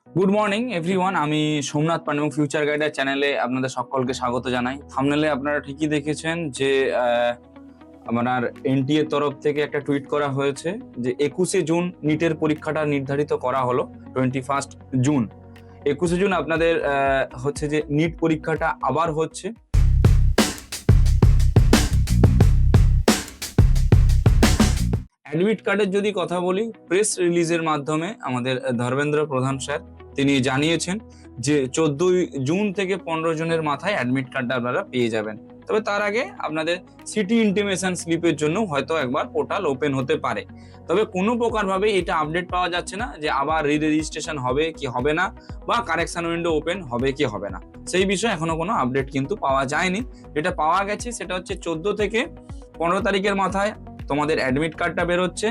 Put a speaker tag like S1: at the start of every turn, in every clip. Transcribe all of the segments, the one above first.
S1: Good morning everyone, আমি সোমনাথ পান্ডে এবং future গাইডার চ্যানেলে আপনাদের সকলকে স্বাগত জানাই। থাম্বনেলে আপনারা ঠিকই দেখেছেন যে আপনার এনটিএ তরফ থেকে একটা টুইট করা হয়েছে যে 21শে জুন নিটের পরীক্ষাটা নির্ধারিত করা হলো। 21 জুন 21শে জুন আপনাদের হচ্ছে যে নিট পরীক্ষাটা আবার হচ্ছে। অ্যাডমিট কার্ডের যদি কথা বলি, প্রেস রিলিজের মাধ্যমে আমাদের ধর্মেন্দ্র প্রধান স্যার তিনি জানিয়েছেন যে 14 জুন থেকে 15 জুনের মাথায় অ্যাডমিট কার্ডটা আপনারা পেয়ে যাবেন। তবে তার আগে আপনাদের সিটি ইন্টিমেশন স্লিপের জন্য হয়তো একবার পোর্টাল ওপেন হতে পারে। তবে কোনো প্রকারভাবে এটা আপডেট পাওয়া যাচ্ছে না যে আবার রেজিস্ট্রেশন হবে কি হবে না, বা কারেকশন উইন্ডো ওপেন হবে কি হবে না, সেই বিষয়ে এখনো কোনো আপডেট কিন্তু পাওয়া যায়নি। যেটা পাওয়া গেছে সেটা হচ্ছে 14 থেকে 15 তারিখের মাথায় তোমাদের অ্যাডমিট কার্ডটা বেরোচ্ছে,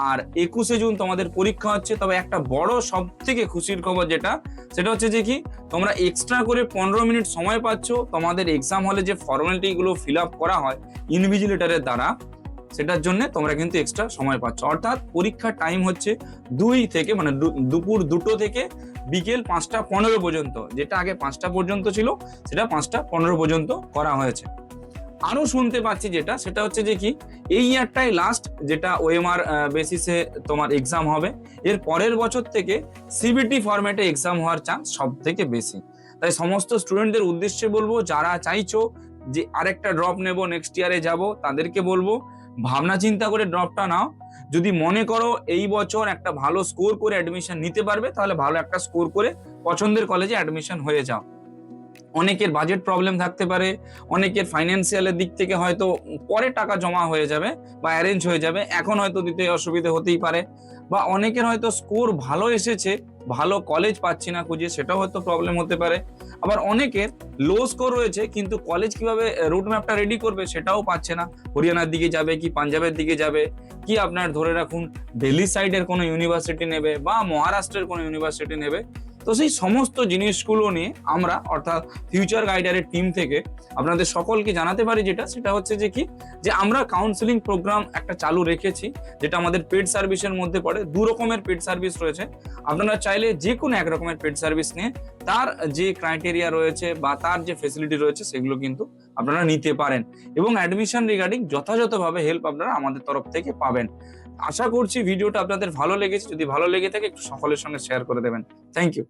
S1: আর 21শে জুন তোমাদের পরীক্ষা হচ্ছে। তবে একটা বড় সব থেকে খুশির খবর সেটা হচ্ছে যে কি তোমরা এক্সট্রা করে 15 মিনিট সময় পাচ্ছ তোমাদের এক্সাম হলে যে ফর্মালিটি গুলো ফিল আপ করা হয় ইনভিজিলেটরের দ্বারা, সেটার জন্য তোমরা কিন্তু এক্সট্রা সময় পাচ্ছ। অর্থাৎ পরীক্ষার টাইম হচ্ছে 2 থেকে মানে দুপুর 2টো থেকে বিকেল 5টা 15 পর্যন্ত। যেটা আগে 5টা পর্যন্ত ছিল সেটা 5টা 15 পর্যন্ত করা হয়েছে। আরো শুনতে পাচ্ছি সেটা হচ্ছে যে কি এই ইয়ারটাই লাস্ট যেটা ওএমআর বেসিসে তোমার এক্সাম হবে। এর পরের বছর থেকে সিবিটি ফরম্যাটে এক্সাম হওয়ার চান্স সব থেকে বেশি। তাই সমস্ত স্টুডেন্টদের উদ্দেশ্যে বলবো, যারা চাইছো যে আরেকটা ড্রপ নেব, নেক্সট ইয়ারে যাব, তাদেরকে বলবো ভাবনা চিন্তা করে ড্রপটা নাও। যদি মনে করো এই বছর একটা ভালো স্কোর করে অ্যাডমিশন নিতে পারবে, তাহলে ভালো একটা স্কোর করে পছন্দের কলেজে অ্যাডমিশন হয়ে যাও। অনেকের বাজেট প্রবলেম থাকতে পারে, অনেকের ফাইন্যান্সিয়ালের দিক থেকে হয়তো পরে টাকা জমা হয়ে যাবে বা অ্যারেঞ্জ হয়ে যাবে, এখন হয়তো দিতে অসুবিধা হতেই পারে। বা অনেকের হয়তো স্কোর ভালো এসেছে, ভালো কলেজ পাচ্ছি না খুঁজে, সেটাও হয়তো প্রবলেম হতে পারে। আবার অনেকের লো স্কোর রয়েছে কিন্তু কলেজ কিভাবে রুট ম্যাপটা রেডি করবে সেটাও পাচ্ছে না। হরিয়ানার দিকে যাবে কি পাঞ্জাবের দিকে যাবে, কি আপনার ধরে রাখুন দিল্লি সাইডের কোনো ইউনিভার্সিটি নেবে বা মহারাষ্ট্রের কোনো ইউনিভার্সিটি নেবে। তো সেই সমস্ত জিনিসগুলো নিয়ে আমরা অর্থাৎ ফিউচার গাইডারের টিম থেকে আপনাদের সকলকে জানাতে পারি সেটা হচ্ছে যে কি যে আমরা কাউন্সিলিং প্রোগ্রাম একটা চালু রেখেছি, যেটা আমাদের পেড সার্ভিসের মধ্যে পড়ে। 2 রকমের পেড সার্ভিস রয়েছে। আপনারা চাইলে যে কোনো এক রকমের পেড সার্ভিস নিয়ে তার যে ক্রাইটেরিয়া রয়েছে বা তার যে ফেসিলিটি রয়েছে সেগুলো কিন্তু আপনারা নিতে পারেন, এবং অ্যাডমিশন রিগার্ডিং যথাযথভাবে হেল্প আপনারা আমাদের তরফ থেকে পাবেন। আশা করছি ভিডিওটা আপনাদের ভালো লেগেছে। যদি ভালো লেগে থাকে একটু সকলের সঙ্গে শেয়ার করে দেবেন। Thank you.